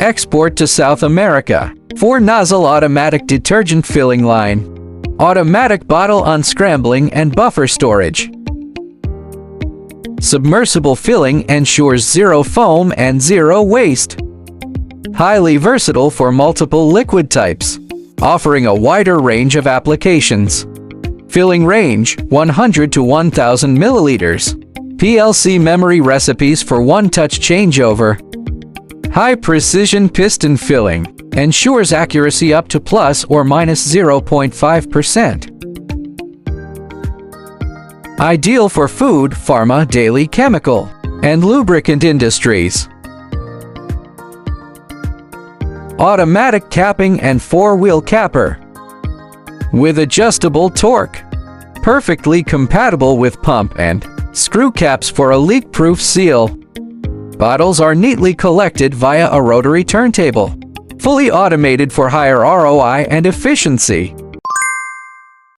Export to South America. 4-Nozzle Automatic Detergent Filling Line. Automatic bottle unscrambling and buffer storage. Submersible filling ensures zero foam and zero waste. Highly versatile for multiple liquid types, offering a wider range of applications. Filling range 100 to 1000 milliliters. PLC memory recipes for one-touch changeover. High-precision piston filling ensures accuracy up to plus or minus 0.5%. Ideal for food, pharma, daily chemical, and lubricant industries. Automatic capping and four-wheel capper. With adjustable torque. Perfectly compatible with pump and screw caps for a leak-proof seal. Bottles are neatly collected via a rotary turntable. Fully automated for higher ROI and efficiency.